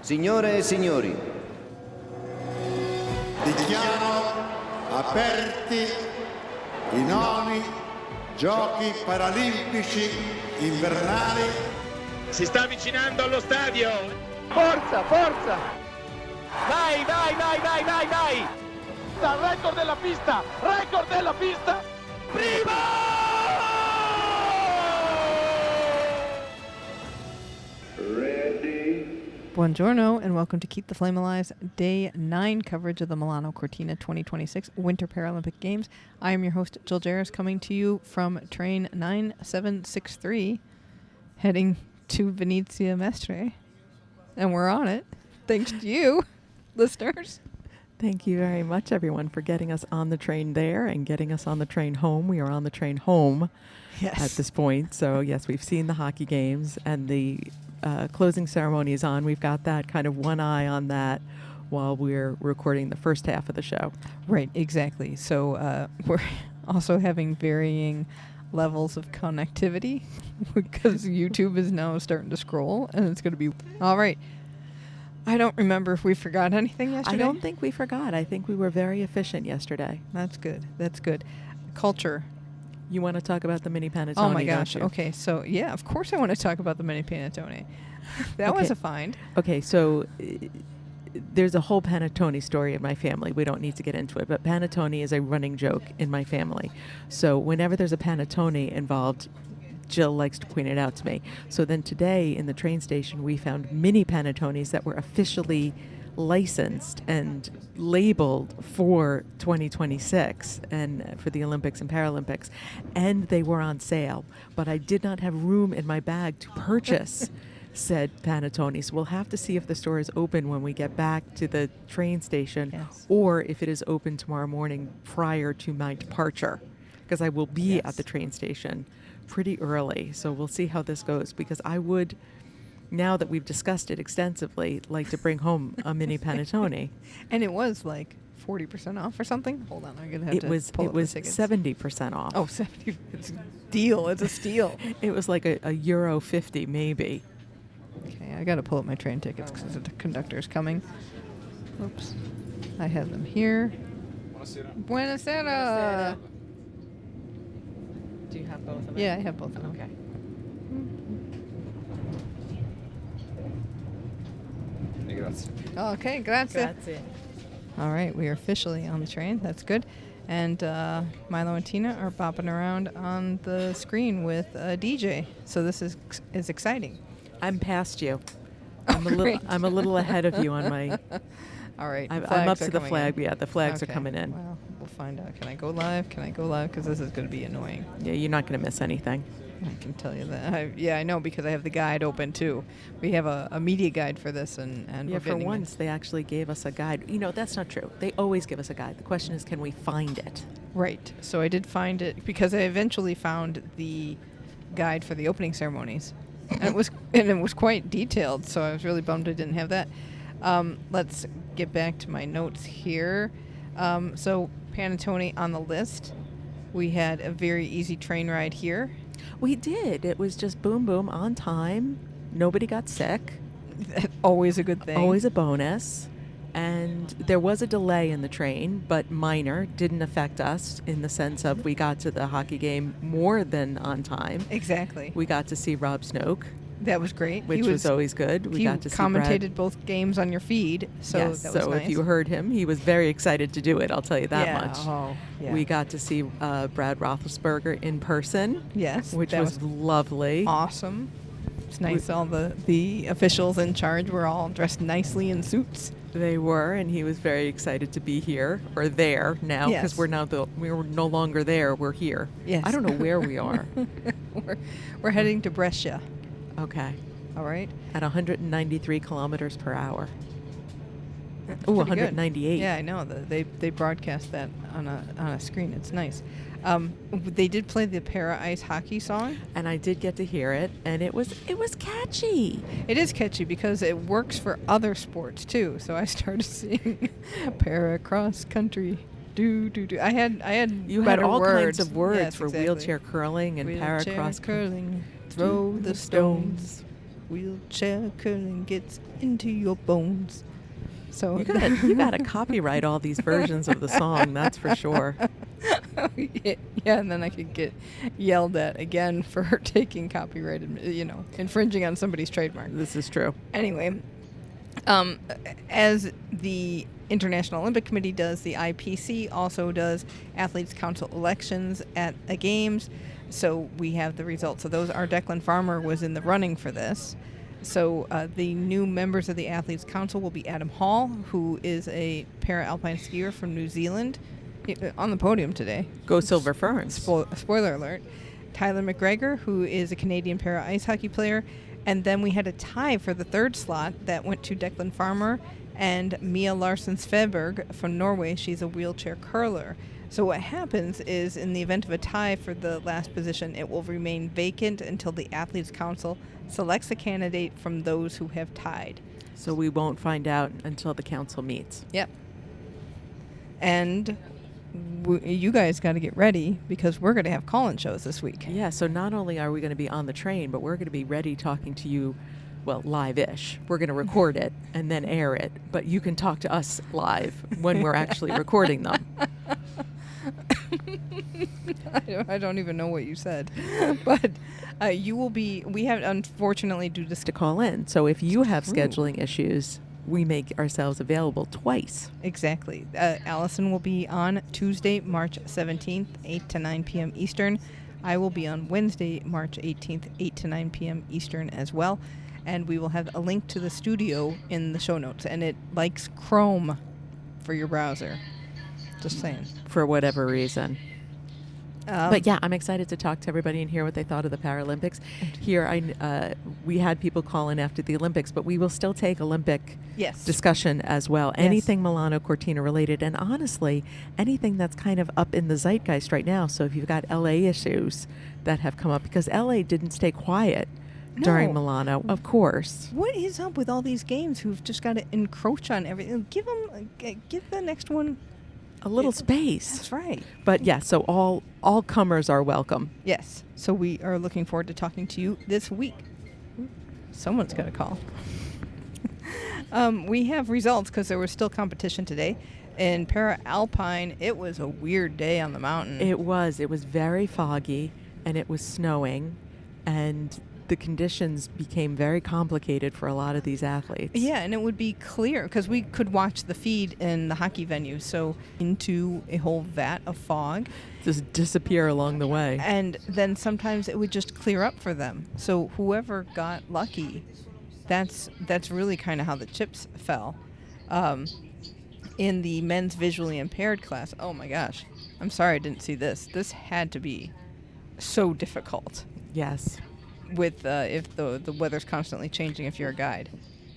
Signore e signori, dichiaro aperti i 9 Giochi Paralimpici invernali. Si sta avvicinando allo stadio. Forza, forza! Vai, vai, vai, vai, vai, vai! Dal record della pista! Record della pista! Primo! Buongiorno and welcome to Keep the Flame Alive's Day 9 coverage of the Milano Cortina 2026 Winter Paralympic Games. I am your host, Jill Jarris, coming to you from train 9763, heading to Venezia Mestre. And we're on it, thanks to you, listeners. Thank you very much, everyone, for getting us on the train there and getting us on the train home. We are on the train home at this point. So, yes, we've seen the hockey games and the closing ceremony is on. We've got that kind of one eye on that while we're recording the first half of the show. Right, exactly. So we're also having varying levels of connectivity because YouTube is now starting to scroll and it's going to be... All right. I don't remember if we forgot anything yesterday. I don't think we forgot. I think we were very efficient yesterday. That's good. That's good. Culture. You want to talk about the mini panettone? Oh my gosh. Don't you? Okay, so yeah, of course I want to talk about the mini panettone. That was a find. Okay, so there's a whole panettone story in my family. We don't need to get into it, but panettone is a running joke in my family. So whenever there's a panettone involved, Jill likes to point it out to me. So then today in the train station, we found mini panettones that were officially licensed and labeled for 2026 and for the Olympics and Paralympics, and they were on sale, but I did not have room in my bag to purchase said panettone. So we'll have to see if the store is open when we get back to the train station, yes, or if it is open tomorrow morning prior to my departure, because I will be yes, at the train station pretty early. So we'll see how this goes, because I would, now that we've discussed it extensively, like to bring home a mini panettone. And it was like 40% off or something. Hold on, I'm gonna have It to was pull it up was the tickets. 70% off. Oh, 70. It's a deal. It's a steal. It was like a euro 50 maybe. Okay, I got to pull up my train tickets because the conductor's coming. Oops. I have them here. Buonasera. Do you have both of them? Yeah, I have both of them. Okay. Okay, grazie. All right, we are officially on the train. That's good. And Milo and Tina are bopping around on the screen with a DJ. So this is exciting. I'm past you. Oh, I'm a little ahead of you on my. All right. I'm up to the flag. Yeah, the flags are Okay. coming in. Well, we'll find out. Can I go live? Because this is going to be annoying. Yeah, you're not going to miss anything. I can tell you that. I know because I have the guide open too. We have a media guide for this, and Yeah, we're for getting once they actually gave us a guide. You know, that's not true. They always give us a guide. The question is, can we find it? Right. So I did find it because I eventually found the guide for the opening ceremonies, and it was quite detailed. So I was really bummed I didn't have that. Let's get back to my notes here. So panettone on the list. We had a very easy train ride here. We did. It was just boom, boom, on time. Nobody got sick. Always a good thing. Always a bonus. And there was a delay in the train, but minor. Didn't affect us in the sense of we got to the hockey game more than on time. Exactly. We got to see Rob Snoke. That was great. Which was always good. We got to see commentated both games on your feed, so yes, that was so nice. if you heard him, he was very excited to do it, I'll tell you that much. Oh, yeah. We got to see Brad Roethlisberger in person. Yes. Which that was lovely. Awesome. It's nice. All the officials in charge were all dressed nicely in suits. They were, and he was very excited to be here, or there now, because Yes. we're no longer there, we're here. Yes. I don't know where we are. we're heading to Brescia. Okay. All right. At 193 kilometers per hour. That's Oh, pretty good. 198. Yeah, I know. They broadcast that on a screen. It's nice. They did play the para ice hockey song, And I did get to hear it, and it was catchy. It is catchy because it works for other sports too. So I started singing para cross country. Do. I had You had better all words. kinds of words Yes, for exactly. wheelchair curling and Wheelchair paracross curling. Throw the stones. wheelchair curling gets into your bones. So You got to copyright all these versions of the song, that's for sure. yeah, and then I could get yelled at again for taking copyrighted, infringing on somebody's trademark. This is true. Anyway, as the International Olympic Committee does, the IPC also does Athletes Council elections at the Games. So we have the results of those. Our Declan Farmer was in the running for this. So the new members of the Athletes Council will be Adam Hall, who is a para-alpine skier from New Zealand, on the podium today. Go Silver Ferns. Spoiler alert. Tyler McGregor, who is a Canadian para-ice hockey player. And then we had a tie for the third slot that went to Declan Farmer and Mia Larsen-Sveberg from Norway. She's a wheelchair curler. So what happens is, in the event of a tie for the last position, it will remain vacant until the Athletes Council selects a candidate from those who have tied. So we won't find out until the council meets. Yep. And you guys got to get ready, because we're going to have call-in shows this week. Yeah, so not only are we going to be on the train, but we're going to be ready talking to you, well, live-ish. We're going to record it and then air it, but you can talk to us live when we're actually recording them. I don't even know what you said. But you will be, we have, unfortunately, due to To call in. So if you have scheduling issues, we make ourselves available twice. Exactly. Alison will be on Tuesday, March 17th, 8 to 9 p.m. Eastern. I will be on Wednesday, March 18th, 8 to 9 p.m. Eastern as well. And we will have a link to the studio in the show notes. And it likes Chrome for your browser. Just saying. For whatever reason. But yeah, I'm excited to talk to everybody and hear what they thought of the Paralympics. Here, we had people call in after the Olympics, but we will still take Olympic discussion as well. Yes. Anything Milano Cortina related, and honestly, anything that's kind of up in the zeitgeist right now. So if you've got LA issues that have come up, because LA didn't stay quiet during Milano, of course. What is up with all these games who've just got to encroach on everything? Give the next one a little space. That's right. But yeah, so all comers are welcome. Yes. So we are looking forward to talking to you this week. Someone's got to call. We have results because there was still competition today. In Para-Alpine, it was a weird day on the mountain. It was. It was very foggy, and it was snowing, and the conditions became very complicated for a lot of these athletes. Yeah, and it would be clear because we could watch the feed in the hockey venue, so into a whole vat of fog. Just disappear along the way. And then sometimes it would just clear up for them. So whoever got lucky, that's really kind of how the chips fell. In the men's visually impaired class, oh my gosh, I'm sorry I didn't see this. This had to be so difficult. Yes. With if the weather's constantly changing if you're a guide.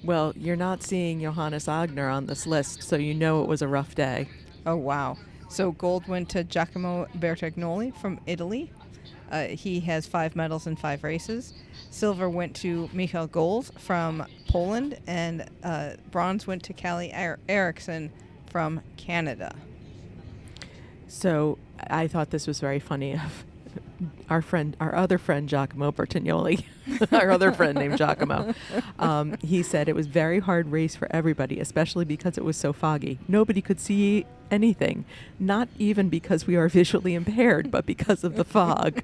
Well, you're not seeing Johannes Agner on this list, so you know it was a rough day. Oh, wow. So gold went to Giacomo Bertagnoli from Italy. He has 5 medals in 5 races. Silver went to Michael Gols from Poland, and bronze went to Callie Erickson from Canada. So I thought this was very funny. Our other friend Giacomo Bertagnoli, our other friend named Giacomo, he said it was a very hard race for everybody, especially because it was so foggy. Nobody could see anything, not even because we are visually impaired, but because of the fog.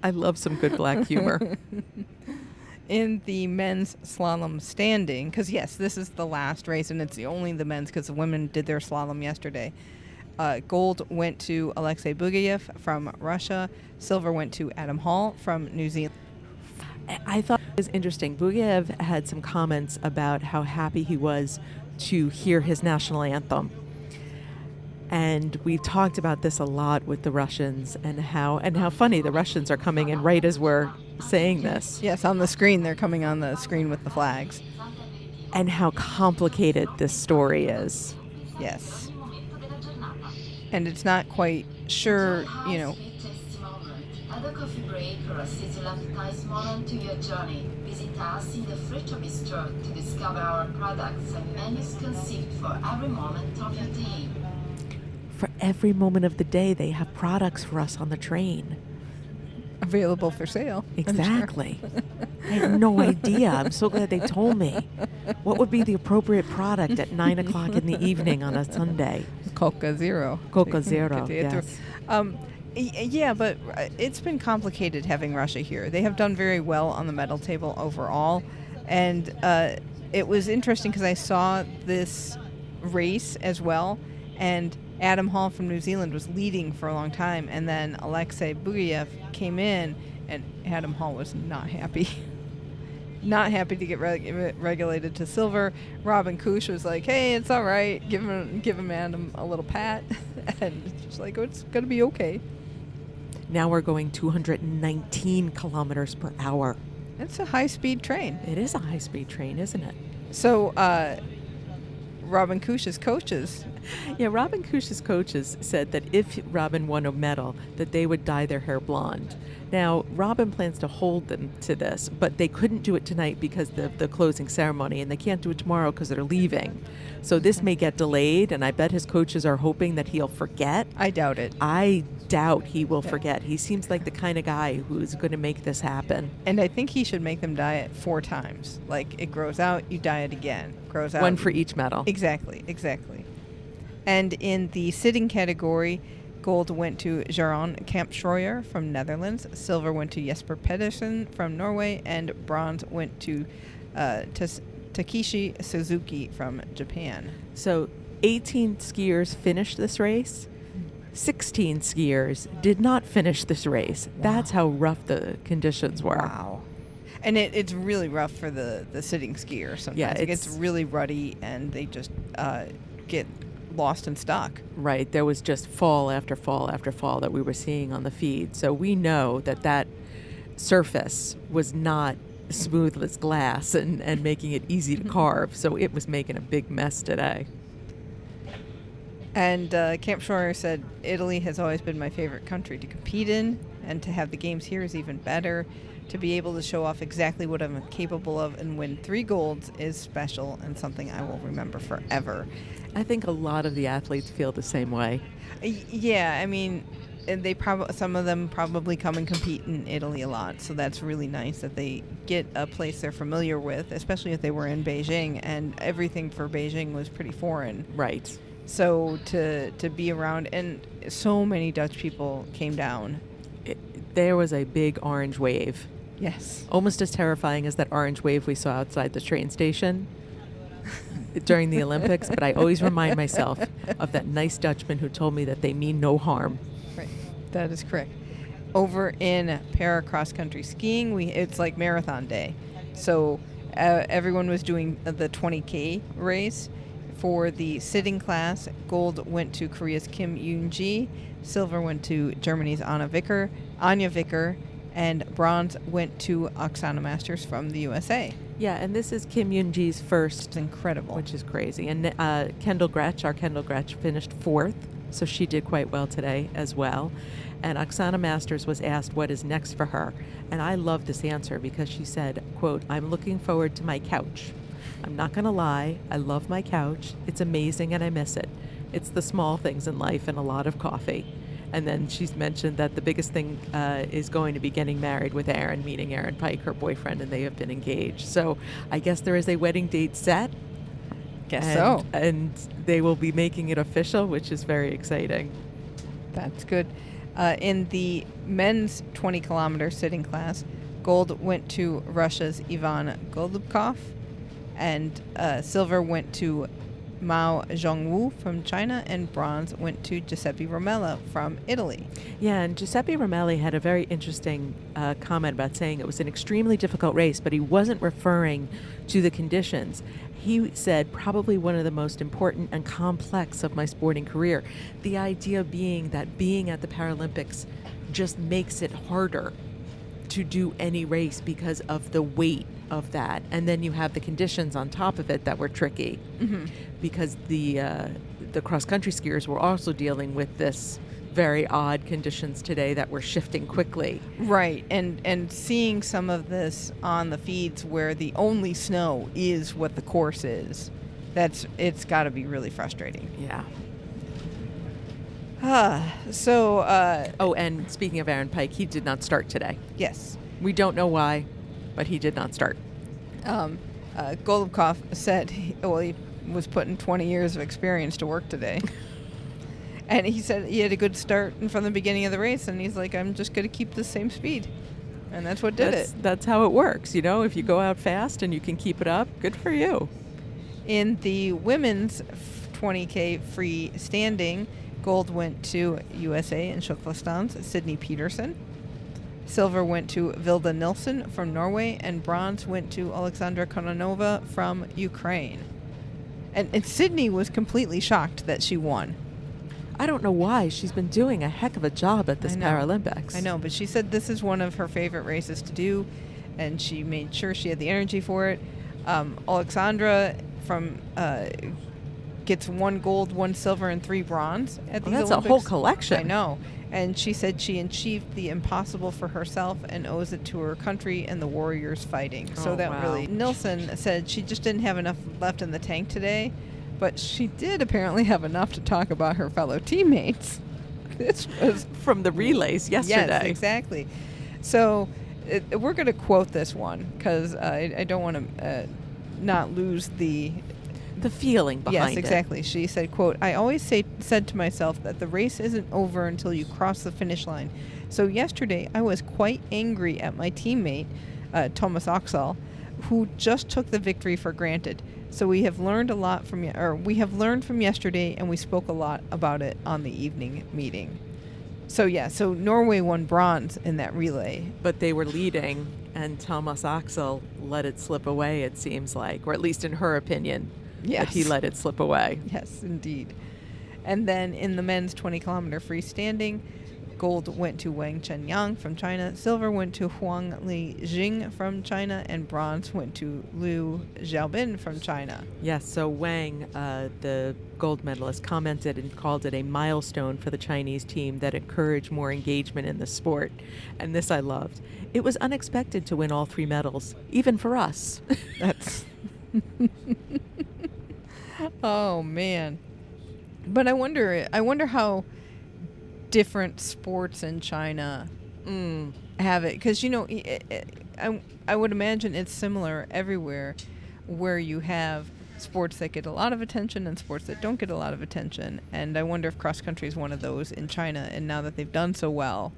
I love some good black humor. In the men's slalom standing, because yes, this is the last race, and it's only the men's because the women did their slalom yesterday. Gold went to Alexei Bugayev from Russia. Silver went to Adam Hall from New Zealand. I thought it was interesting. Bugayev had some comments about how happy he was to hear his national anthem. And we've talked about this a lot with the Russians and how funny the Russians are coming in right as we're saying this. Yes, on the screen. They're coming on the screen with the flags. And how complicated this story is. Yes. And it's not quite sure, At the coffee break or a sizzling nice moment to your journey, visit us in the Fritto Bistro to discover our products and menus conceived for every moment of your day. For every moment of the day, they have products for us on the train. available for sale. I'm sure. Exactly. I had no idea. I'm so glad they told me. What would be the appropriate product at 9 o'clock in the evening on a Sunday? Coca Zero. Coca To Zero, get you yes. through. Yeah, but it's been complicated having Russia here. They have done very well on the medal table overall, and it was interesting because I saw this race as well, and Adam Hall from New Zealand was leading for a long time, and then Alexei Bugayev came in, and Adam Hall was not happy. Not happy to get regulated to silver. Robin Kush was like, "Hey, it's all right. Give him Adam a little pat," and she's like, "Oh, it's gonna be okay." Now we're going 219 kilometers per hour. It's a high-speed train. It is a high-speed train, isn't it? So, Robin Kush's coaches. Yeah, Robin Kush's coaches said that if Robin won a medal, that they would dye their hair blonde. Now, Robin plans to hold them to this, but they couldn't do it tonight because of the closing ceremony, and they can't do it tomorrow because they're leaving. So this may get delayed, and I bet his coaches are hoping that he'll forget. I doubt it. I doubt he will forget. He seems like the kind of guy who's going to make this happen. And I think he should make them dye it 4 times. Like, it grows out, you dye it again. Grows out. One for each medal. Exactly. And in the sitting category, gold went to Jaron Kampschroyer from Netherlands, silver went to Jesper Pedersen from Norway, and bronze went to Takeshi Suzuki from Japan. So 18 skiers finished this race. 16 skiers did not finish this race. Wow. That's how rough the conditions were. Wow. And it's really rough for the sitting skier sometimes. Yeah, It gets really ruddy, and they just get lost and stuck. Right. There was just fall after fall after fall that we were seeing on the feed. So we know that surface was not smooth as glass and making it easy to carve. So it was making a big mess today. And Kampschroyer said, "Italy has always been my favorite country to compete in, and to have the games here is even better. To be able to show off exactly what I'm capable of and win 3 golds is special and something I will remember forever." I think a lot of the athletes feel the same way. Yeah, I mean, and some of them probably come and compete in Italy a lot, so that's really nice that they get a place they're familiar with, especially if they were in Beijing, and everything for Beijing was pretty foreign. Right. So to be around, and so many Dutch people came down. There was a big orange wave. Yes. Almost as terrifying as that orange wave we saw outside the train station during the Olympics, but I always remind myself of that nice Dutchman who told me that they mean no harm. Right. That is correct. Over in para cross-country skiing, it's like marathon day. So everyone was doing the 20K race. For the sitting class, gold went to Korea's Kim Yoon-ji, silver went to Germany's Anya Vicker, and bronze went to Oksana Masters from the USA. Yeah, and this is Kim Yoon-ji's first. It's incredible. Which is crazy. And Kendall Gretsch finished 4th, so she did quite well today as well. And Oksana Masters was asked what is next for her. And I love this answer because she said, quote, "I'm looking forward to my couch. I'm not going to lie, I love my couch. It's amazing and I miss it. It's the small things in life and a lot of coffee." And then she's mentioned that the biggest thing is going to be getting married with Aaron, meeting Aaron Pike, her boyfriend, and they have been engaged. So I guess there is a wedding date set. So. And they will be making it official, which is very exciting. That's good. In the men's 20-kilometer sitting class, gold went to Russia's Ivan Golubkov, and silver went to Mao Zhongwu from China, and bronze went to Giuseppe Romella from Italy. Yeah, and Giuseppe Romelli had a very interesting comment about saying it was an extremely difficult race, but he wasn't referring to the conditions. He said probably one of the most important and complex of my sporting career. The idea being that being at the Paralympics just makes it harder to do any race because of the weight of that, and then you have the conditions on top of it that were tricky, because the cross-country skiers were also dealing with this very odd conditions today that were shifting quickly. Right, and seeing some of this on the feeds where the only snow is what the course is, it's got to be really frustrating. Yeah. Oh, and speaking of Aaron Pike, he did not start today. Yes. We don't know why, but he did not start. Golubkov said he was putting 20 years of experience to work today. And he said he had a good start from the beginning of the race, and he's like, I'm just going to keep the same speed. And that's what did it. That's how it works. If you go out fast and you can keep it up, good for you. In the women's 20K free standing, gold went to USA and Shuklistan's Sydney Peterson. Silver went to Vilda Nilsson from Norway, and bronze went to Alexandra Kononova from Ukraine. And Sydney was completely shocked that she won. I don't know why. She's been doing a heck of a job at this Paralympics. I know, but she said this is one of her favorite races to do, and she made sure she had the energy for it. Alexandra from gets 1 gold, 1 silver, and 3 bronze at these That's Olympics. a whole collection. I know. And she said she achieved the impossible for herself and owes it to her country and the warriors fighting. So that wow. really... Nilsson said she just didn't have enough left in the tank today, but she did apparently have enough to talk about her fellow teammates. This was... From the relays yesterday. Yes, exactly. So we're going to quote this one because I don't want to not lose the feeling behind it. Yes, exactly. She said, quote, I always said to myself that the race isn't over until you cross the finish line. So yesterday I was quite angry at my teammate, Thomas Oxall, who just took the victory for granted. So we have learned from yesterday, and we spoke a lot about it on the evening meeting. So Norway won bronze in that relay. But they were leading, and Thomas Oxall let it slip away, it seems like, or at least in her opinion. Yes. That he let it slip away. Yes, indeed. And then in the men's 20-kilometer freestanding, gold went to Wang Chenyang from China, silver went to Huang Li Jing from China, and bronze went to Liu Xiaobin from China. Yes, so Wang, the gold medalist, commented and called it a milestone for the Chinese team that encouraged more engagement in the sport. And this I loved. It was unexpected to win all 3 medals, even for us. That's... Oh man, but I wonder how different sports in China have it, because I would imagine it's similar everywhere, where you have sports that get a lot of attention and sports that don't get a lot of attention, and I wonder if cross country is one of those in China, and now that they've done so well.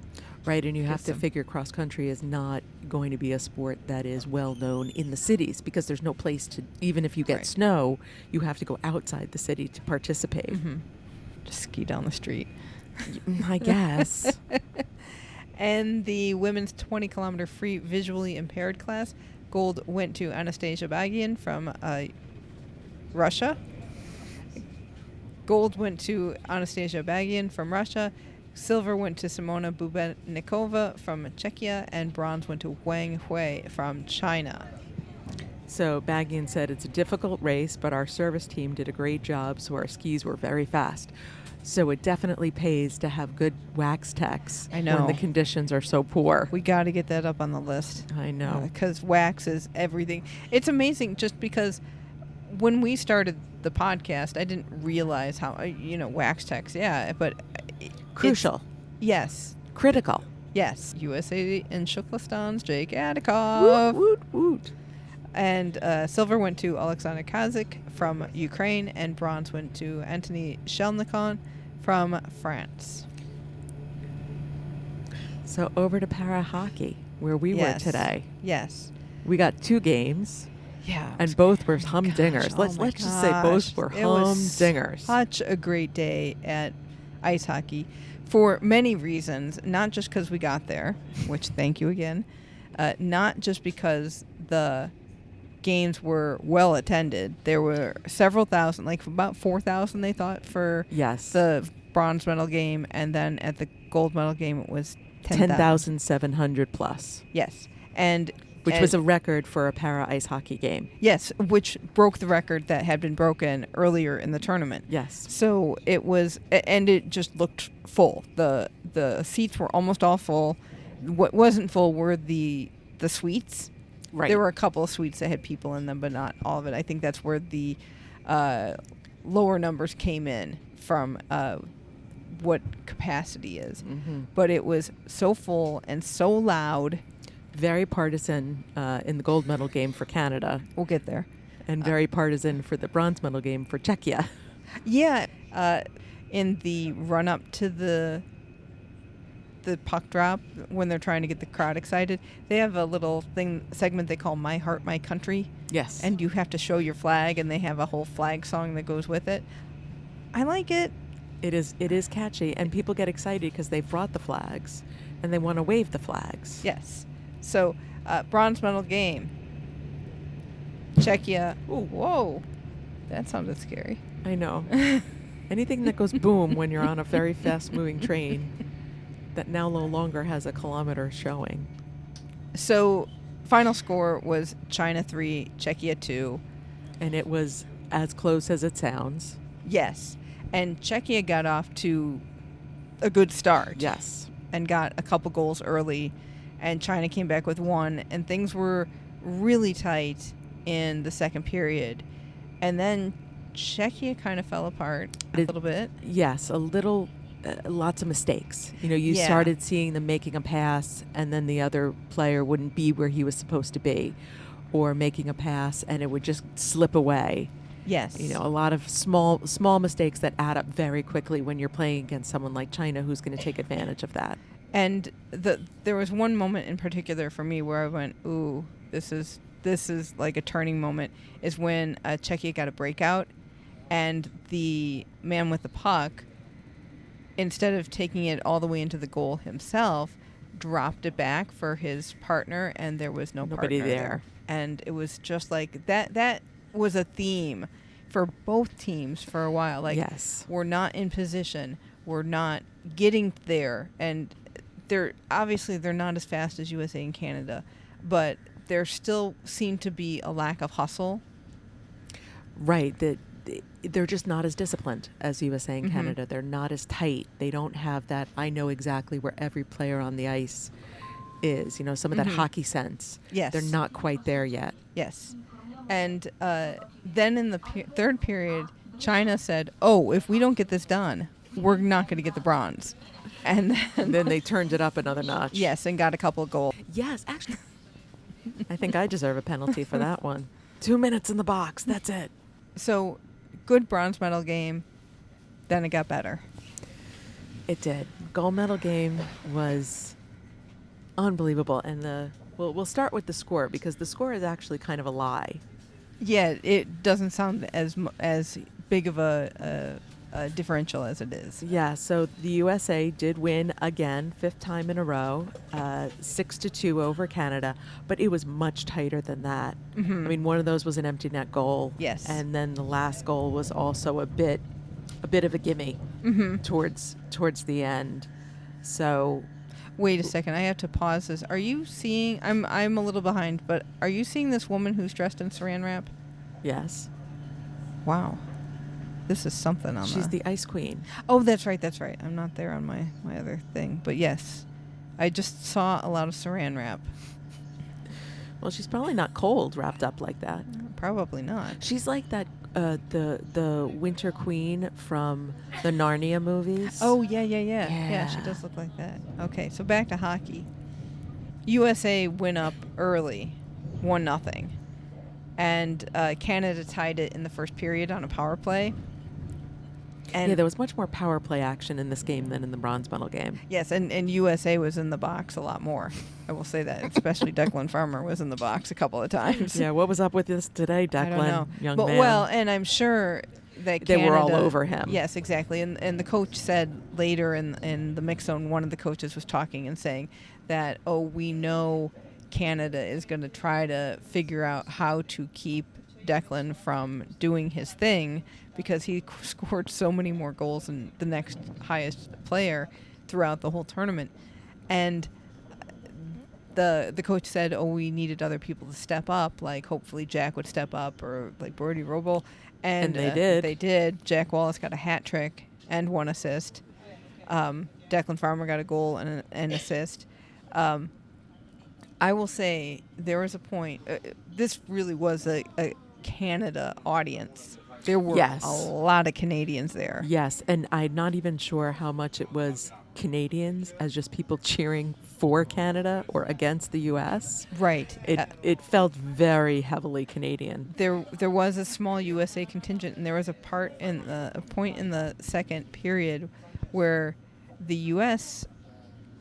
Right, and you have to figure cross country is not going to be a sport that is well known in the cities, because there's no place to, even if you get snow, you have to go outside the city to participate. Mm-hmm. Just ski down the street. I guess. And the women's 20-kilometer free visually impaired class, gold went to Anastasia Bagian from Russia. Gold went to Anastasia Bagian from Russia. Silver went to Simona Bubenikova from Czechia, and bronze went to Wang Hui from China. So Bagian said, it's a difficult race, but our service team did a great job, so our skis were very fast. So it definitely pays to have good wax techs when the conditions are so poor. We got to get that up on the list. I know. Because wax is everything. It's amazing just because when we started the podcast, I didn't realize how, wax techs, but... Crucial. Yes. Critical. Yes. USA and Shuklistan's Jake Adikov. Woot, woot, woot. And silver went to Alexander Kazik from Ukraine, and bronze went to Anthony Shelnikon from France. So over to para hockey, where we were today. Yes. We got 2 games. Yeah. And both were humdingers. Let's just say both were humdingers. Such a great day at ice hockey for many reasons, not just because we got there, which thank you again, not just because the games were well attended. There were several thousand, like about 4,000 they thought for the bronze medal game, and then at the gold medal game it was 10,700 plus. Yes. Which was a record for a para ice hockey game. Yes, which broke the record that had been broken earlier in the tournament. Yes. So it was, and it just looked full. The seats were almost all full. What wasn't full were the suites. Right. There were a couple of suites that had people in them, but not all of it. I think that's where the lower numbers came in from what capacity is. But it was so full and so loud. Very partisan in the gold medal game for Canada. We'll get there. And very partisan for the bronze medal game for Czechia. Yeah. In the run-up to the puck drop, when they're trying to get the crowd excited, they have a little segment they call My Heart, My Country. Yes. And you have to show your flag, and they have a whole flag song that goes with it. I like it. It is catchy, and people get excited because they've brought the flags, and they want to wave the flags. Yes. So, bronze medal game. Czechia. Ooh, whoa. That sounded scary. I know. Anything that goes boom when you're on a very fast-moving train that now no longer has a kilometer showing. So, final score was China 3, Czechia 2. And it was as close as it sounds. Yes. And Czechia got off to a good start. Yes. And got a couple goals early. And China came back with one. And things were really tight in the second period. And then Czechia kind of fell apart a little bit. Yes, a little. Lots of mistakes. You started seeing them making a pass, and then the other player wouldn't be where he was supposed to be, or making a pass and it would just slip away. Yes. A lot of small mistakes that add up very quickly when you're playing against someone like China, who's going to take advantage of that. And there was one moment in particular for me where I went, ooh, this is like a turning moment, is when Czechia got a breakout, and the man with the puck, instead of taking it all the way into the goal himself, dropped it back for his partner, and there was nobody there. And it was just like that was a theme for both teams for a while. Like, yes, we're not in position, we're not getting there, and they're not as fast as USA and Canada, but there still seemed to be a lack of hustle. Right, that they're just not as disciplined as USA and Canada. They're not as tight. They don't have that, I know exactly where every player on the ice is. Some of that hockey sense. Yes. They're not quite there yet. Yes. And then in the third period, China said, oh, if we don't get this done, we're not going to get the bronze. And then they turned it up another notch. Yes, and got a couple of goals. Yes, actually. I think I deserve a penalty for that one. 2 minutes in the box. That's it. So, good bronze medal game. Then it got better. It did. Gold medal game was unbelievable, and we'll start with the score, because the score is actually kind of a lie. Yeah, it doesn't sound as big of a differential as it is. Yeah. So the USA did win again, 5th time in a row, 6-2 over Canada, but it was much tighter than that. I mean, one of those was an empty net goal. Yes. And then the last goal was also a bit of a gimme towards the end. So. Wait a second, I have to pause this. Are you seeing? I'm a little behind, but are you seeing this woman who's dressed in Saran wrap? Yes. Wow, this is something on. She's the ice queen. Oh, that's right. I'm not there on my other thing, but yes, I just saw a lot of Saran wrap. Well, she's probably not cold wrapped up like that. Probably not. She's like that. The Winter Queen from the Narnia movies. Oh, yeah. Yeah, she does look like that. Okay, so back to hockey. USA went up early, 1-0. And Canada tied it in the first period on a power play. And there was much more power play action in this game than in the bronze medal game. Yes, and USA was in the box a lot more. I will say that. Especially Declan Farmer was in the box a couple of times. Yeah, what was up with this today, Declan? I don't know. Young but, man? Well, and I'm sure that they Canada, were all over him. Yes, exactly. And the coach said later in the mix zone, one of the coaches was talking and saying that, we know Canada is going to try to figure out how to keep Declan from doing his thing, because he scored so many more goals than the next highest player throughout the whole tournament. And the coach said, we needed other people to step up, like hopefully Jack would step up, or like Brody Roble. And they did. They did. Jack Wallace got a hat trick and 1 assist. Declan Farmer got a goal and an assist. I will say there was a point. This really was a Canada audience There were Yes. a lot of Canadians there. Yes, and I'm not even sure how much it was Canadians as just people cheering for Canada or against the U.S. Right. It felt very heavily Canadian. There was a small USA contingent, and there was a point in the second period where the U.S.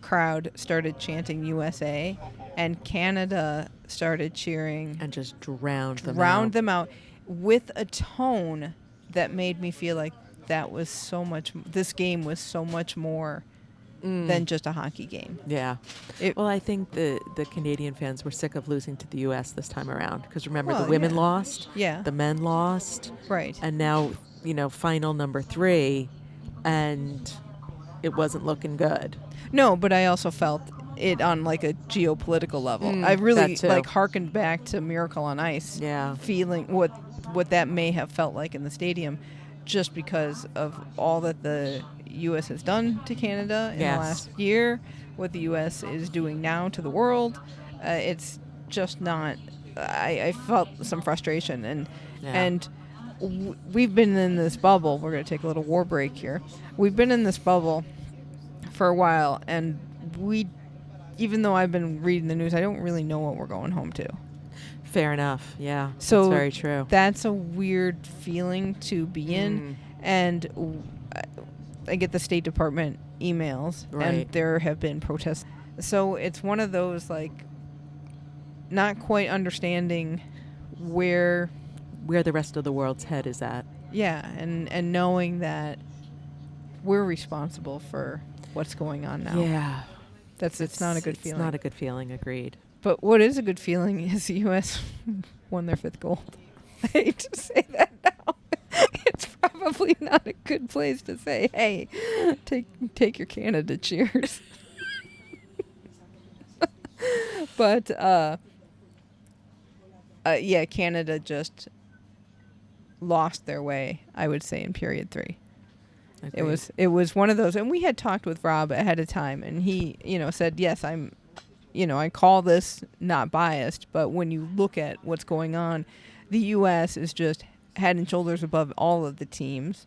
crowd started chanting USA, and Canada started cheering And just drowned them out with a tone that made me feel like this game was so much more than just a hockey game. Yeah. Well, I think the Canadian fans were sick of losing to the U.S. this time around, because remember, Well, the women yeah. lost, Yeah. the men lost, Right. and now, final number 3, and it wasn't looking good. No, but I also felt it on like a geopolitical level. I really that too. like harkened back to Miracle on Ice. Yeah. Feeling what that may have felt like in the stadium, just because of all that the U.S. has done to Canada in the last year, what the U.S. is doing now to the world. It's just not. I felt some frustration, and we've been in this bubble. We're going to take a little war break here. We've been in this bubble for a while, and even though I've been reading the news, I don't really know what we're going home to. Fair enough. Yeah. So that's very true. That's a weird feeling to be in, and I get the State Department emails, and there have been protests. So it's one of those, like, not quite understanding where the rest of the world's head is at. Yeah, and knowing that we're responsible for what's going on now. Yeah. It's not a good feeling. It's not a good feeling, agreed. But what is a good feeling is the U.S. won their 5th gold. I hate to say that now. It's probably not a good place to say, hey, take your Canada cheers. But, yeah, Canada just lost their way, I would say, in period 3. Agreed. It was one of those, and we had talked with Rob ahead of time, and he, said, yes, I call this not biased, but when you look at what's going on, the U.S. is just head and shoulders above all of the teams.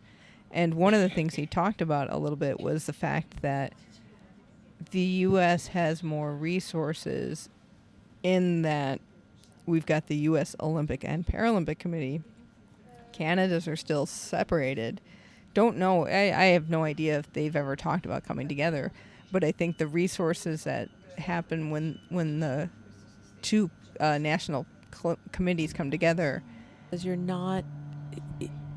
And one of the things he talked about a little bit was the fact that the U.S. has more resources in that we've got the U.S. Olympic and Paralympic Committee. Canada's are still separated. Don't know. I have no idea if they've ever talked about coming together, but I think the resources that happen when the two national committees come together, because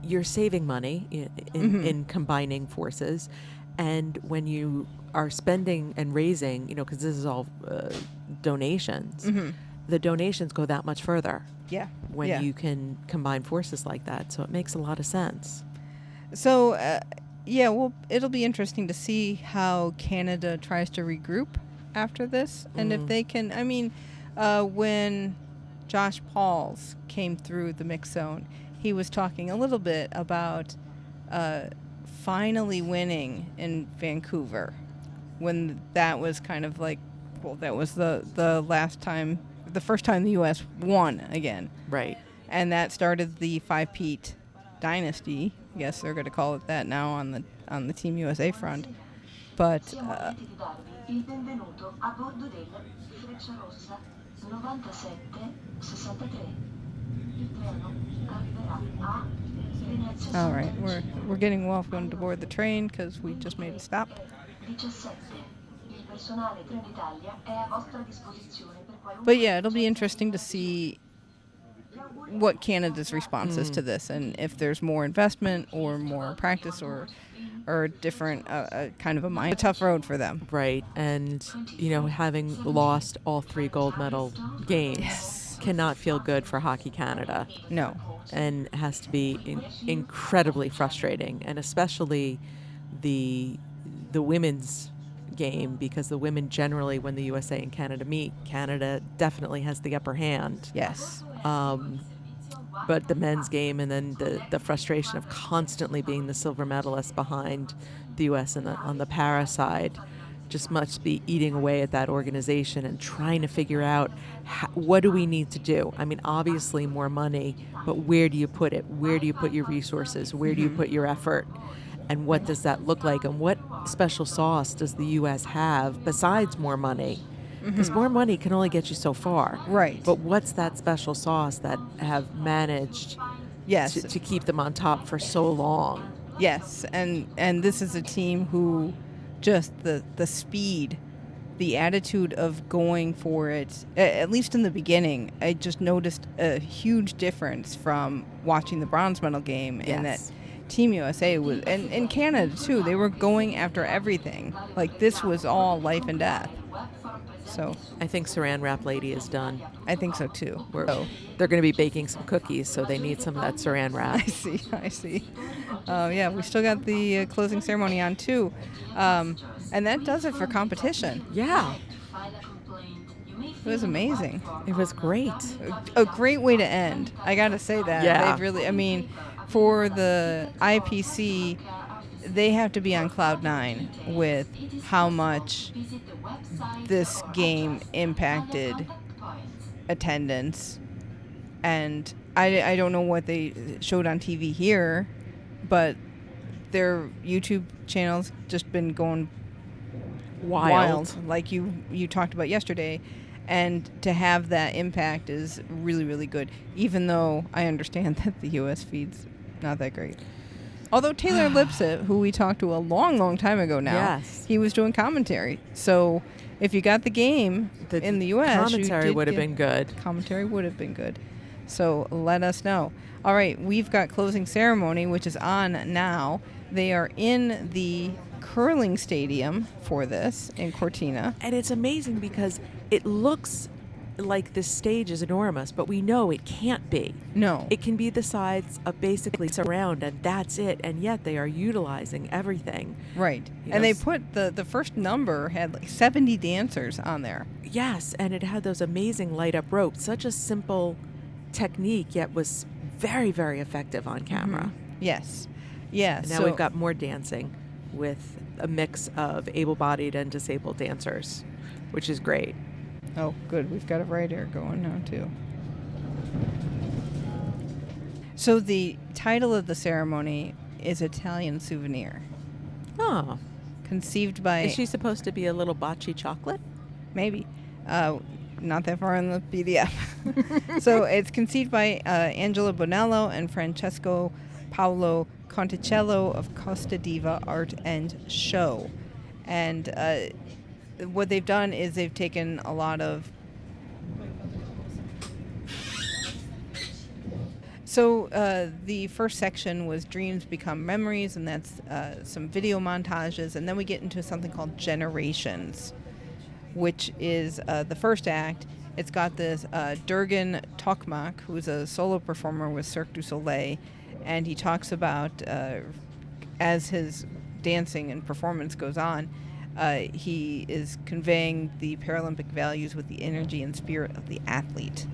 you're saving money in combining forces, and when you are spending and raising, because this is all donations, the donations go that much further. Yeah. When you can combine forces like that, so it makes a lot of sense. So, well, it'll be interesting to see how Canada tries to regroup after this, and if they can. I mean, when Josh Pauls came through the mix zone, he was talking a little bit about finally winning in Vancouver, when that was kind of like, well, that was the first time the U.S. won again. Right. And that started the 5-peat dynasty. I guess they're going to call it that now on the Team USA front. But Il benvenuto a bordo del Freccia Rossa 9763. Il treno arriverà a Venezia. all right, we're getting welcomed aboard the train because we just made a stop. 17. Il personale Trenitalia è a vostra disposizione per qualunque. But yeah, it'll be interesting to see what Canada's response is to this, and if there's more investment or more practice or different kind of a mind. A tough road for them. Right. And, having lost all 3 gold medal games cannot feel good for Hockey Canada. No. And has to be incredibly frustrating, and especially the women's game, because the women generally, when the USA and Canada meet, Canada definitely has the upper hand. Yes. But the men's game, and then the frustration of constantly being the silver medalist behind the U.S. on the para side, just must be eating away at that organization and trying to figure out what do we need to do. I mean, obviously more money, but where do you put it? Where do you put your resources? Where do you put your effort? And what does that look like? And what special sauce does the U.S. have besides more money? Because more money can only get you so far. Right. But what's that special sauce that have managed Yes. to keep them on top for so long? Yes, and this is a team who just the speed, the attitude of going for it, at least in the beginning, I just noticed a huge difference from watching the bronze medal game in that Team USA was, and in Canada too, they were going after everything. Like this was all life and death. So I think Saran Wrap Lady is done. I think so too. They're going to be baking some cookies, so they need some of that Saran Wrap. I see. Yeah, we still got the closing ceremony on too. And that does it for competition. Yeah. It was amazing. It was great. A great way to end. I got to say that. Yeah. They've really, I mean, for the IPC, they have to be on cloud nine with how much this game impacted attendance. And I don't know what they showed on TV here, but their YouTube channel's just been going wild like you talked about yesterday. And to have that impact is really, really good, even though I understand that the U.S. feed's not that great. Although Taylor Lipset, who we talked to a long, long time ago now, he was doing commentary. So if you got the game in the U.S., commentary would have been good. Commentary would have been good. So let us know. All right, we've got closing ceremony, which is on now. They are in the curling stadium for this in Cortina. And it's amazing because it looks like this stage is enormous, but we know it can't be. No. It can be the size of basically surround, and that's it. And yet they are utilizing everything. Right. And they put the first number had like 70 dancers on there. Yes, and it had those amazing light up ropes. Such a simple technique, yet was very, very effective on camera. Yes. Yeah. And now we've got more dancing with a mix of able-bodied and disabled dancers, which is great. Oh, good. We've got a right air going now, too. So the title of the ceremony is Italian Souvenir. Oh. Conceived by... Is she supposed to be a little bocce chocolate? Maybe. Not that far in the PDF. So it's conceived by Angela Bonello and Francesco Paolo Conticello of Costa Diva Art and Show. And what they've done is they've taken a lot of... So the first section was Dreams Become Memories, and that's some video montages. And then we get into something called Generations, which is the first act. It's got this Durgan Tokmak, who's a solo performer with Cirque du Soleil, and he talks about, as his dancing and performance goes on, he is conveying the Paralympic values with the energy and spirit of the athlete.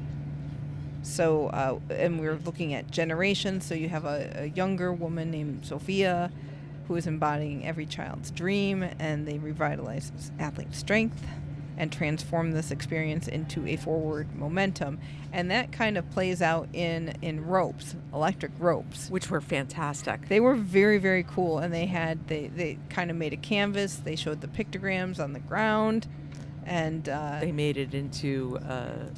So, and we're looking at generations. So you have a younger woman named Sophia who is embodying every child's dream, and they revitalize athlete strength and transform this experience into a forward momentum. And that kind of plays out in ropes, electric ropes. Which were fantastic. They were very, very cool. And they kind of made a canvas. They showed the pictograms on the ground. And they made it into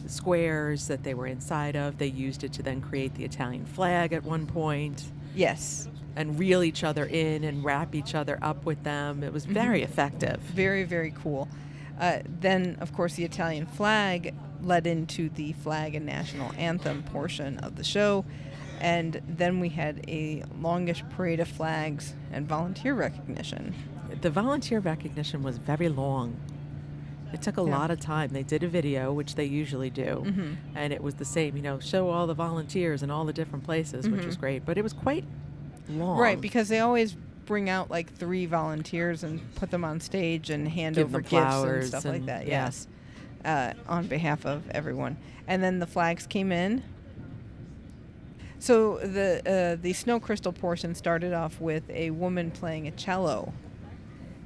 squares that they were inside of. They used it to then create the Italian flag at one point. Yes. And reel each other in and wrap each other up with them. It was very effective. Very, very cool. Then, of course, the Italian flag led into the flag and national anthem portion of the show. And then we had a longish parade of flags and volunteer recognition. The volunteer recognition was very long. It took a lot of time. They did a video, which they usually do, and it was the same, show all the volunteers in all the different places, which was great. But it was quite long. Right, because they always bring out like 3 volunteers and put them on stage and hand Give over them gifts flowers and stuff like that. yeah. Yes, on behalf of everyone. And then the flags came in. So the snow crystal portion started off with a woman playing a cello,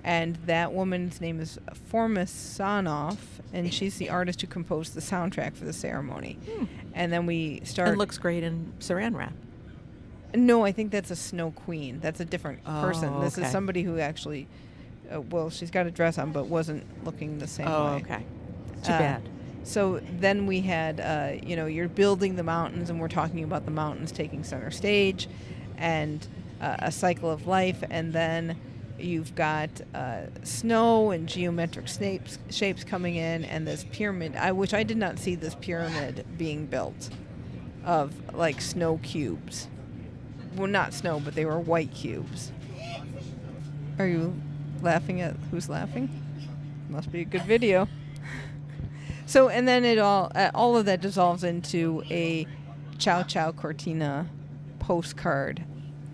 And that woman's name is Formasanov, and she's the artist who composed the soundtrack for the ceremony. And then we start. It looks great in saran wrap. No, I think that's a snow queen. That's a different person. This is okay. somebody who actually, well, she's got a dress on, but wasn't looking the same way. Okay. Too bad. So then we had, you're building the mountains, and we're talking about the mountains taking center stage, and a cycle of life, and then you've got snow and geometric shapes coming in, and this pyramid, which I did not see this pyramid being built of like snow cubes. Well, not snow, but they were white cubes. Are you laughing at who's laughing? Must be a good video. So, and then it all of that dissolves into a Ciao Ciao Cortina postcard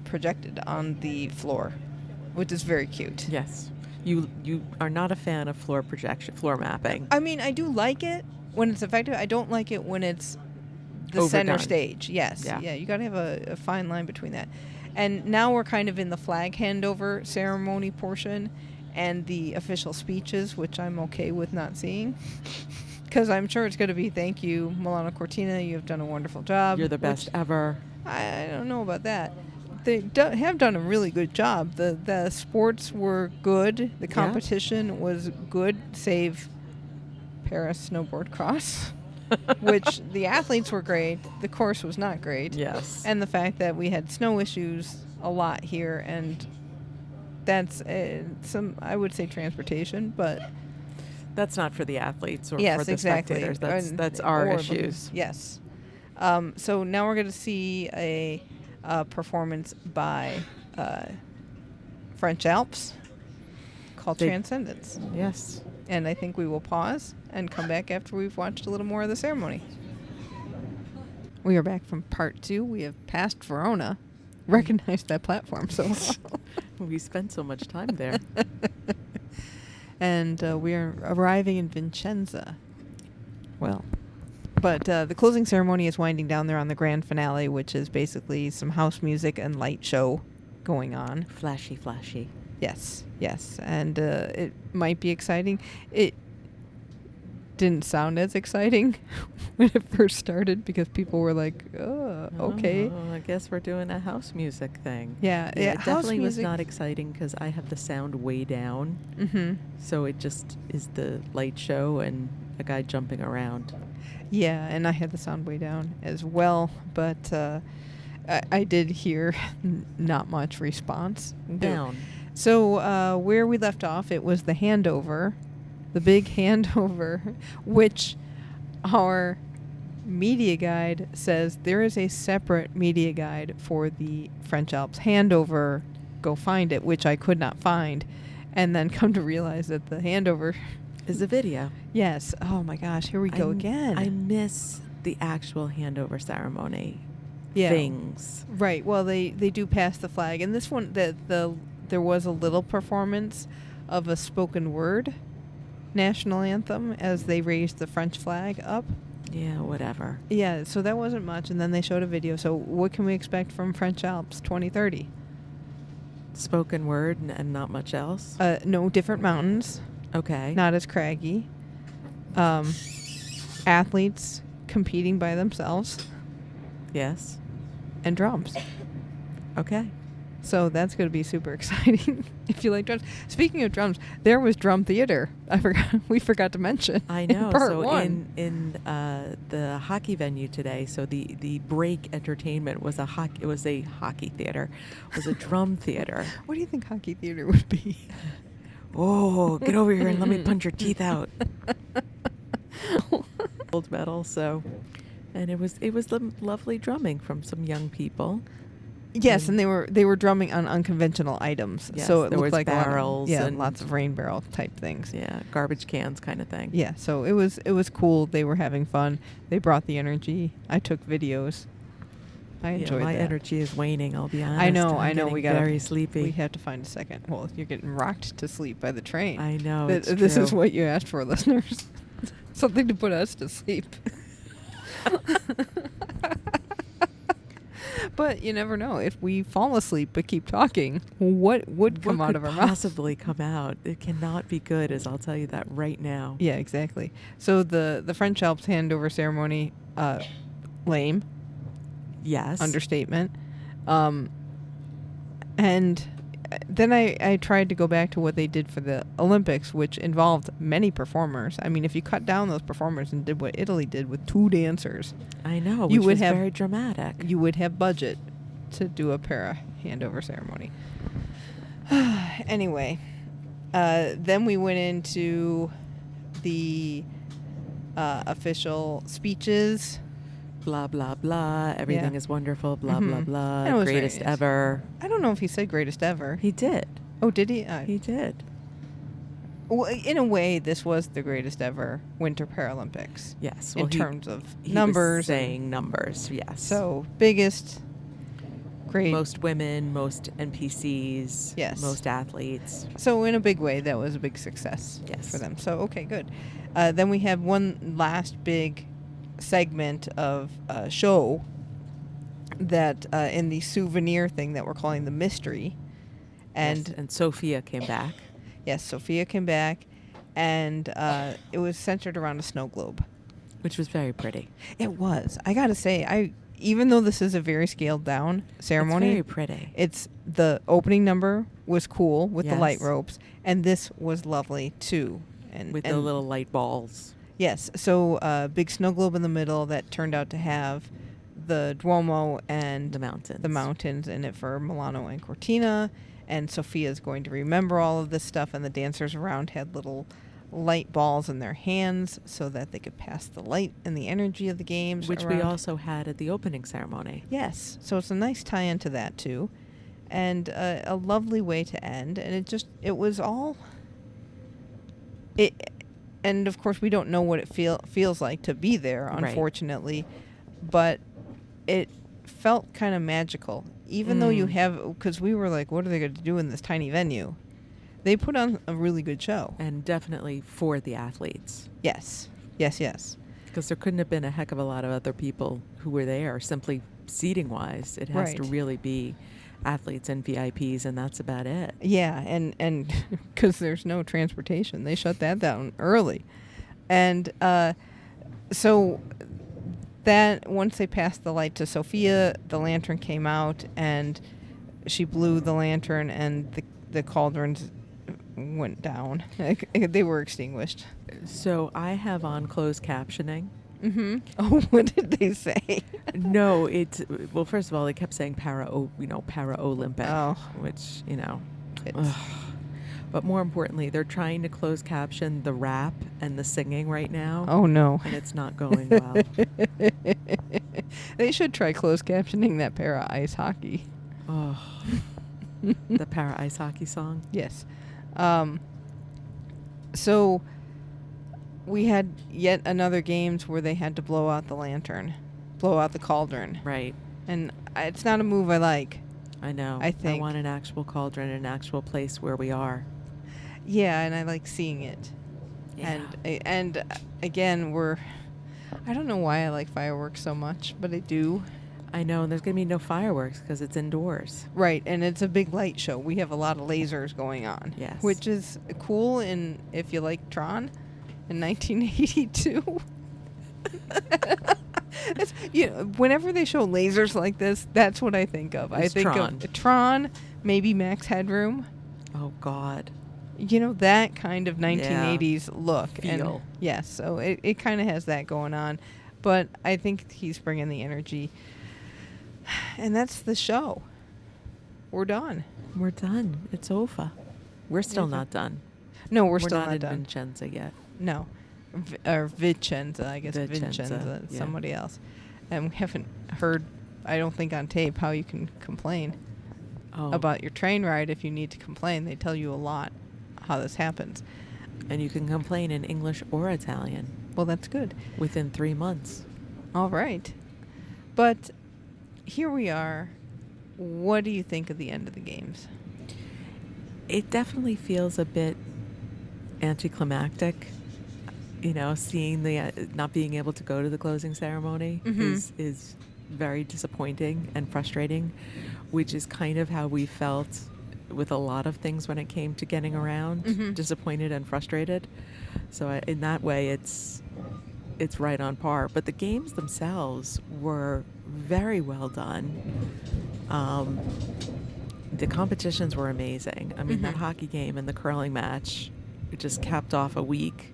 projected on the floor, which is very cute. Yes. You are not a fan of floor mapping. I mean, I do like it when it's effective. I don't like it when it's the center Overdone. stage. Yes. Yeah, you got to have a fine line between that. And now we're kind of in the flag handover ceremony portion and the official speeches, which I'm okay with not seeing. Because I'm sure it's going to be, thank you, Milano Cortina, you've done a wonderful job. You're the best ever. I don't know about that. They have done a really good job. The sports were good. The competition was good, save Paris snowboard cross, which the athletes were great. The course was not great. Yes. And the fact that we had snow issues a lot here, and that's I would say transportation, but... That's not for the athletes or yes, for the exactly. spectators. That's our issues. Yes. So now we're going to see a performance by French Alps called Transcendence. Yes. And I think we will pause and come back after we've watched a little more of the ceremony. We are back from part 2. We have passed Verona. Recognized that platform so well. We spent so much time there. And we are arriving in Vicenza. Well, but the closing ceremony is winding down there on the Grande Finale, which is basically some house music and light show going on. Flashy. Yes. And it might be exciting. It didn't sound as exciting when it first started because people were like, oh, okay. Oh, I guess we're doing a house music thing. Yeah, it house definitely was music. not exciting because I have the sound way down. Mm-hmm. So it just is the light show and a guy jumping around. Yeah, and I had the sound way down as well, but I did hear not much response. Down. So where we left off, it was the handover, the big handover, which our media guide says there is a separate media guide for the French Alps handover. Go find it, which I could not find, and then come to realize that the handover is a video. Yes. Oh my gosh, here we go again. I miss the actual handover ceremony. Yeah. Things. Right. Well, they do pass the flag, and this one there was a little performance of a spoken word national anthem as they raised the French flag up. Yeah, whatever. Yeah, so that wasn't much, and then they showed a video. So what can we expect from French Alps 2030? Spoken word and not much else? No, different mountains. Okay. Not as craggy. Athletes competing by themselves. Yes. And drums. Okay. So that's going to be super exciting if you like drums. Speaking of drums, there was drum theater. We forgot to mention. I know. In part so 1. in the hockey venue today, so the break entertainment was a hockey theater. It was a drum theater. What do you think hockey theater would be? Oh, get over here and let me punch your teeth out. Gold medal. So, and it was lovely drumming from some young people. Yes, and they were drumming on unconventional items. Yes, so it there looked was like barrels and and lots of rain barrel type things. Yeah, garbage cans kind of thing. Yeah, so it was cool. They were having fun. They brought the energy. I took videos. I enjoyed my that. energy is waning, I'll be honest. I know. I'm We getting got very sleepy. We have to find a second. Well, you're getting rocked to sleep by the train. I know. This is what you asked for, listeners. Something to put us to sleep. But you never know. If we fall asleep but keep talking, what would come out of our mouth? Possibly come out. It cannot be good, as I'll tell you that right now. Yeah, exactly. So the French Alps handover ceremony, lame. Yes. Understatement. And then I tried to go back to what they did for the Olympics, which involved many performers. I mean, if you cut down those performers and did what Italy did with 2 dancers, I know, you which would was have very dramatic. You would have budget to do a para handover ceremony. Anyway, then we went into the official speeches. Blah, blah, blah. Everything Yeah. is wonderful. Blah, blah, blah. That was very Greatest nice. ever. I don't know if he said greatest ever. He did. Oh, did he? He did. Well, in a way, this was the greatest ever Winter Paralympics. Yes. In Well, terms of he numbers. was saying numbers, yes. So, biggest, great. Most women, most NPCs, Yes. most athletes. So, in a big way, that was a big success Yes. for them. So, okay, good. Then we have one last big segment of show that in the souvenir thing that we're calling the mystery. And Yes, and Sophia came back. yes, Sophia came back, and it was centered around a snow globe. Which was very pretty. It was. I gotta say, even though this is a very scaled down ceremony, It's very pretty. it's the opening number was cool with the light Yes. ropes, and this was lovely too. And With the little light balls. yes, so big snow globe in the middle that turned out to have the Duomo and The mountains. the mountains in it for Milano and Cortina, and Sophia's going to remember all of this stuff, and the dancers around had little light balls in their hands so that they could pass the light and the energy of the games. Which we around. also had at the opening ceremony. Yes, so it's a nice tie-in to that too, and a lovely way to end. And it was all. And of course we don't know what it feels like to be there, Right. unfortunately, but it felt kind of magical. Even though you have, because we were like, what are they going to do in this tiny venue? They put on a really good show. And definitely for the athletes. Yes, yes, yes. Because there couldn't have been a heck of a lot of other people who were there, simply seating-wise. It has to Right. really be athletes and VIPs, and that's about it. Yeah, and because there's no transportation, they shut that down early, and so that once they passed the light to Sophia, the lantern came out, and she blew the lantern, and the cauldrons went down. They were extinguished. So I have on closed captioning. Mm-hmm. Oh, what did they say? No, well, first of all, they kept saying Paralympic, Oh. which, It's- but more importantly, they're trying to close caption the rap and the singing right now. Oh no. And it's not going well. They should try closed captioning that para ice hockey. Oh, the para ice hockey song. Yes. So we had yet another games where they had to blow out the cauldron. Right. And it's not a move I like. I know. I think- I want an actual cauldron, an actual place where we are. Yeah, and I like seeing it. Yeah. And again, I don't know why I like fireworks so much, but I do. I know, and there's going to be no fireworks because it's indoors. Right, and it's a big light show. We have a lot of lasers going on. Yes. Which is cool if you like Tron in 1982. Whenever they show lasers like this, that's what I think of. I It's think Tron. of Tron, maybe Max Headroom. Oh, God. That kind of 1980s look. And Feel. yes, so it kind of has that going on. But I think he's bringing the energy. And that's the show. We're done. We're done. It's over. We're still Okay. not done. No, we're We're still not not in done. Vincenza yet. No. Or Vicenza, I guess. Vicenza, Vincenza, yeah. somebody else. And we haven't heard, I don't think on tape, how you can complain Oh. about your train ride. If you need to complain, they tell you a lot how this happens. And you can complain in English or Italian Well, that's good. within 3 months. All right. But here we are. What do you think of the end of the games? It definitely feels a bit anticlimactic. Seeing the not being able to go to the closing ceremony Mhm. is very disappointing and frustrating, which is kind of how we felt with a lot of things when it came to getting around, disappointed and frustrated. So in that way, it's right on par. But the games themselves were very well done. The competitions were amazing. I mean, that hockey game and the curling match, it just capped off a week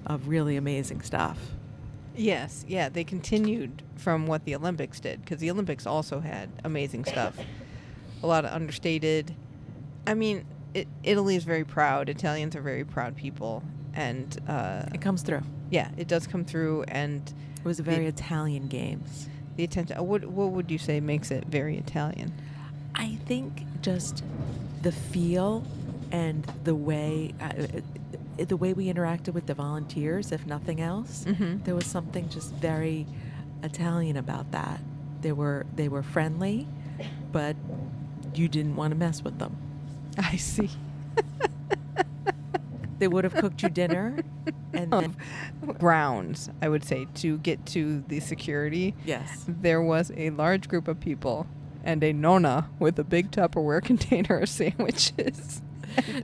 of really amazing stuff. Yes, yeah, they continued from what the Olympics did, because the Olympics also had amazing stuff. A lot of understated. I mean, Italy is very proud. Italians are very proud people, and It comes through. yeah, it does come through. And It was a very Italian games. the attention. What would you say makes it very Italian? I think just the feel and the way we interacted with the volunteers, if nothing else. There was something just very Italian about that. They were friendly, but you didn't want to mess with them. I see. They would have cooked you dinner, and then Grounds, I would say, to get to the security. yes, There was a large group of people and a nonna with a big Tupperware container of sandwiches.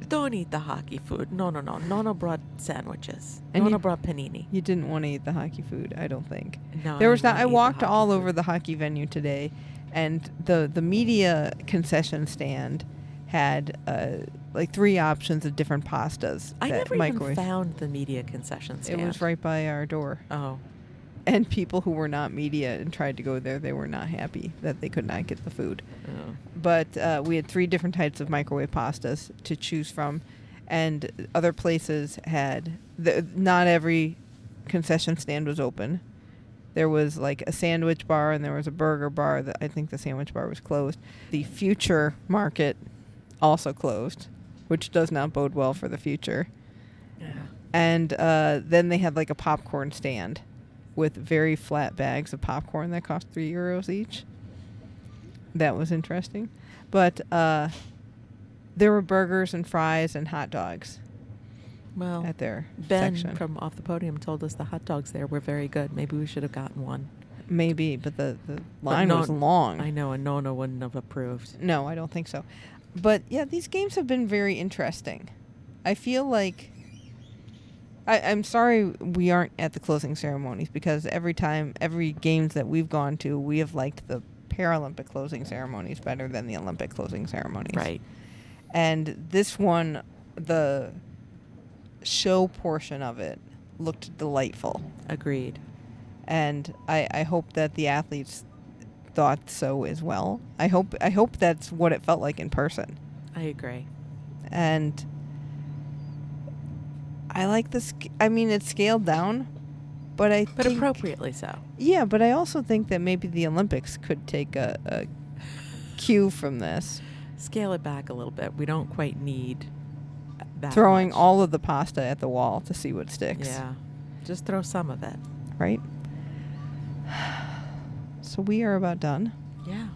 don't eat the hockey food. No. Nonna brought sandwiches. And Nonna you- brought panini. You didn't want to eat the hockey food, I don't think. No, There was I not. I didn't eat the walked hockey all food. over the hockey venue today, and the media concession stand had like 3 options of different pastas. I that never even microwave. found the media concession stand. It was right by our door. Oh, And people who were not media and tried to go there, they were not happy that they could not get the food. oh. But we had 3 different types of microwave pastas to choose from, and other places had not every concession stand was open. There was like a sandwich bar and there was a burger bar. I think the sandwich bar was closed. The future market also closed, which does not bode well for the future. Yeah. And then they had like a popcorn stand with very flat bags of popcorn that cost €3 each. That was interesting. But there were burgers and fries and hot dogs Well, at their Ben section. from Off the Podium told us the hot dogs there were very good. Maybe we should have gotten one. Maybe, but the line was long. I know, and Nona wouldn't have approved. No, I don't think so. But yeah, these games have been very interesting. I feel like I'm sorry we aren't at the closing ceremonies, because every games that we've gone to, we have liked the Paralympic closing ceremonies better than the Olympic closing ceremonies. Right. And this one, the show portion of it looked delightful. Agreed. And I hope that the athletes thought so as well. I hope that's what it felt like in person. I agree. And I like this. I mean, it's scaled down, but But appropriately so. Yeah, but I also think that maybe the Olympics could take a cue from this. Scale it back a little bit. We don't quite need that Throwing much. all of the pasta at the wall to see what sticks. Yeah. Just throw some of it. Right? So we are about done. Yeah.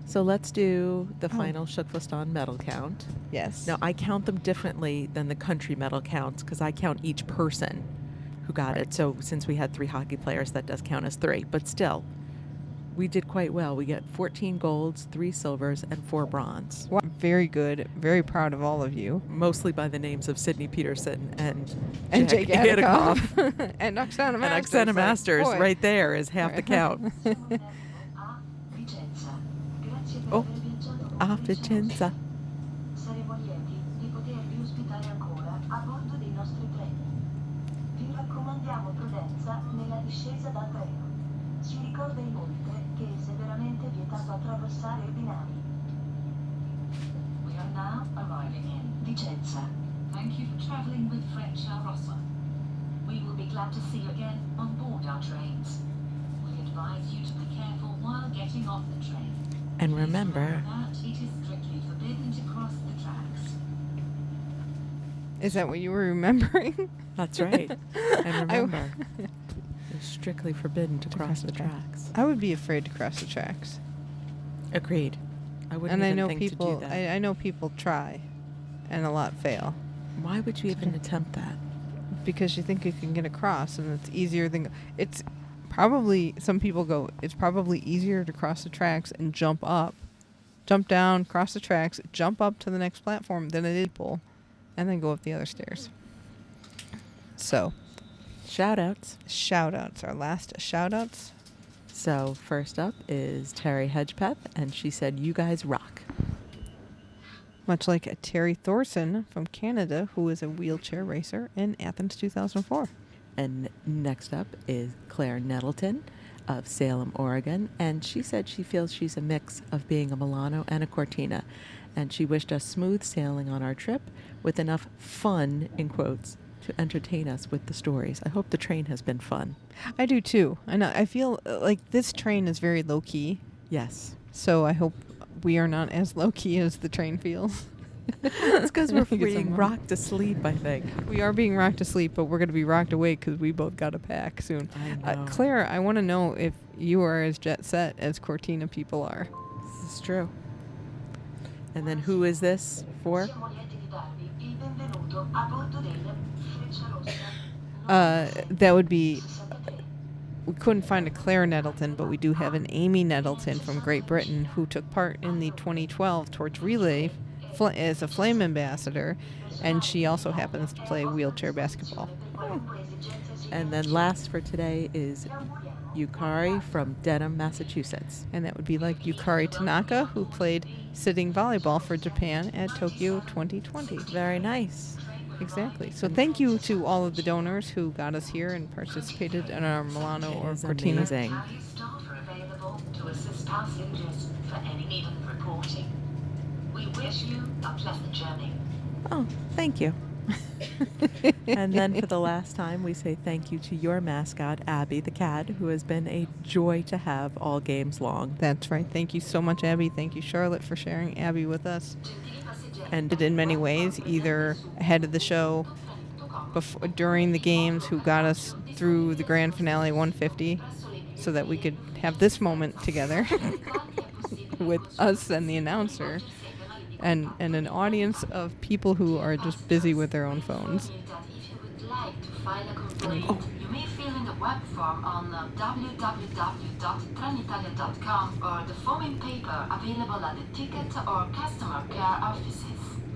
So let's do the Oh. final Shukfistan medal count. Yes. Now, I count them differently than the country medal counts because I count each person who got Right. it. So since we had 3 hockey players, that does count as 3. But still, we did quite well. We get 14 golds, 3 silvers, and 4 bronze. Wow, very good. Very proud of all of you. Mostly by the names of Sydney Peterson and Jake Adikoff. Adikoff. And Oksana And Masters. Oksana like, Masters boy. right there is half the count. Oh, a Vicenza. Saremo lieti di potervi ospitare ancora a bordo dei nostri treni. Vi raccomandiamo prudenza nella discesa dal treno. Si ricorda inoltre che è severamente vietato attraversare i binari. We are now arriving in Vicenza. Thank you for traveling with Freccia Rossa. We will be glad to see you again on board our trains. We advise you to be careful while getting off the train. And remember, It is strictly forbidden to cross the tracks. Is that what you were remembering? that's right. And I- remember, it's strictly forbidden to cross the tracks. I would be afraid to cross the tracks. Agreed. I wouldn't And I even know think people. to do that. I know people try, and a lot fail Why would you even attempt that? because you think you can get across, and it's easier than it's some people go, it's probably easier to cross the tracks and jump down, cross the tracks, jump up to the next platform than it is people, and then go up the other stairs. So, shout-outs, our last shout-outs. So first up is Terry Hedgepeth, and she said, "You guys rock." Much like Terry Thorson from Canada, who is a wheelchair racer in Athens 2004. And next up is Claire Nettleton of Salem, Oregon, and she said she feels she's a mix of being a Milano and a Cortina, and she wished us smooth sailing on our trip with enough fun, in quotes, to entertain us with the stories. I hope the train has been fun. I do too. I feel like this train is very low-key, Yes. so I hope we are not as low-key as the train feels. It's because we're I think it's being unlocked. rocked to sleep, I think. We are being rocked to sleep, but we're going to be rocked awake because we both got to pack soon. I know. Claire, I want to know if you are as jet set as Cortina people are. This is true. And then who is this for? That would be... We couldn't find a Claire Nettleton, but we do have an Amy Nettleton from Great Britain who took part in the 2012 Torch Relay as a Flame Ambassador, and she also happens to play wheelchair basketball. And then last for today is Yukari from Dedham, Massachusetts. And that would be like Yukari Tanaka, who played sitting volleyball for Japan at Tokyo 2020. Very nice. Exactly. So thank you to all of the donors who got us here and participated in our Milano or It's Cortina. amazing. Staff are available to assist passengers for any needed reporting. We wish you a pleasant journey. Oh, thank you. And then for the last time, we say thank you to your mascot, Abby the cat, who has been a joy to have all games long. That's right. Thank you so much, Abby. Thank you, Charlotte, for sharing Abby with us. And did in many ways, either ahead of the show, during the games, who got us through the Grand Finale 150 so that we could have this moment together with us and the announcer and an audience of people who are just busy with their own phones. You may fill in the web form on www.trenitalia.com or the foaming paper available at the ticket or customer care offices.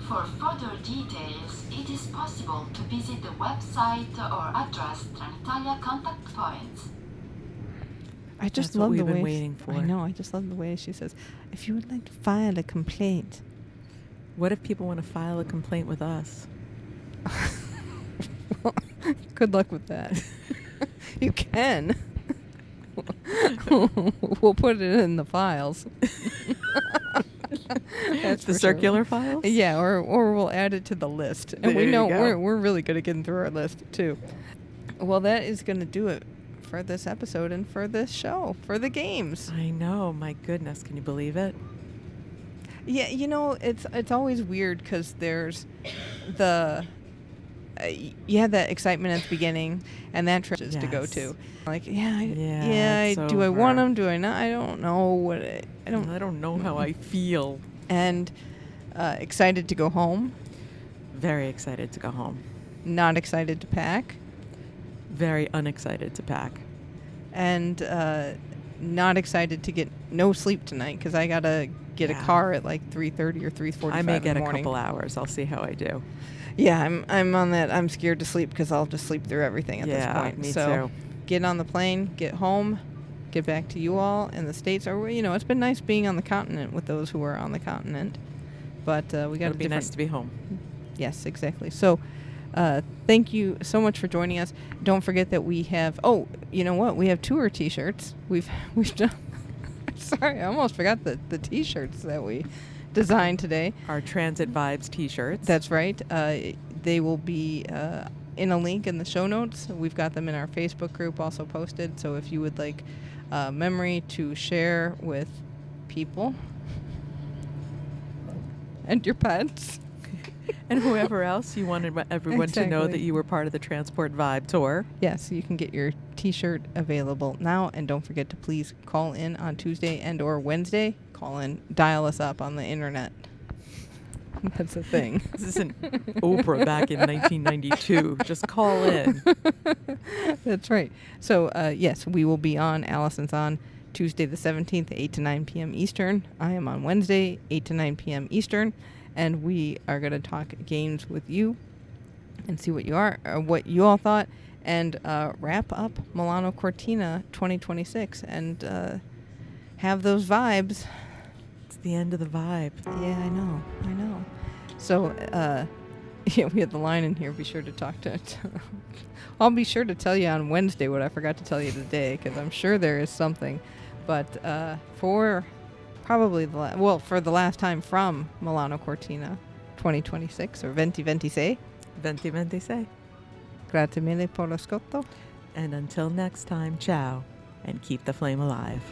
For further details, it is possible to visit the website or address Trenitalia contact points. I just That's what love the we've been way waiting for. I know. I just love the way she says, "If you would like to file a complaint." What if people want to file a complaint with us? Good luck with that. You can. We'll put it in the files. That's The for circular sure. files? Yeah, or we'll add it to the list. And There we you know go. we're really good at getting through our list too. Well, that is going to do it for this episode and for this show, for the games. I know. My goodness. Can you believe it? Yeah, you know, it's always weird because there's the you had that excitement at the beginning, and that trip is to go Yes. to. Like, yeah, it's do I want over. them? Do I not? I don't know what I don't. I don't know how I feel. And excited to go home, Very excited to go home. not excited to pack, Very unexcited to pack. and not excited to get no sleep tonight because I gotta get a car at like 3:30 or 3:45 I may in get the a morning. couple hours. I'll see how I do. Yeah, I'm on that. I'm scared to sleep because I'll just sleep through everything at this point. Me So too. get on the plane, get home, get back to you all in the States. Or, you know, it's been nice being on the continent with those who are on the continent. But we got It'll be nice to be home. Yes, exactly. So thank you so much for joining us. Don't forget that we have, oh, you know what? We have tour T-shirts. We've done, sorry, I almost forgot the T-shirts that we designed today. Our Transit Vibes T-shirts. That's right. They will be in a link in the show notes. We've got them in our Facebook group also posted. So if you would like memory to share with people and your pets. And whoever else you wanted everyone to know Exactly. that you were part of the Transport Vibe tour. Yes, you can get your T-shirt available now. And don't forget to please call in on Tuesday and or Wednesday. Call in, dial us up on the internet. That's a thing. This isn't Oprah back in 1992. Just call in. That's right. So, yes, we will be on. Alison's on Tuesday the 17th, 8 to 9 p.m. Eastern. I am on Wednesday, 8 to 9 p.m. Eastern. And we are going to talk games with you and see what you all thought, and wrap up Milano Cortina 2026 and have those vibes. It's the end of the vibe. Yeah, I know. So, yeah, we had the line in here. Be sure to talk to it. I'll be sure to tell you on Wednesday what I forgot to tell you today, because I'm sure there is something. But for probably for the last time from Milano Cortina 2026, or 2026. 2026. Grazie mille per l'ascolto. And until next time, ciao, and keep the flame alive.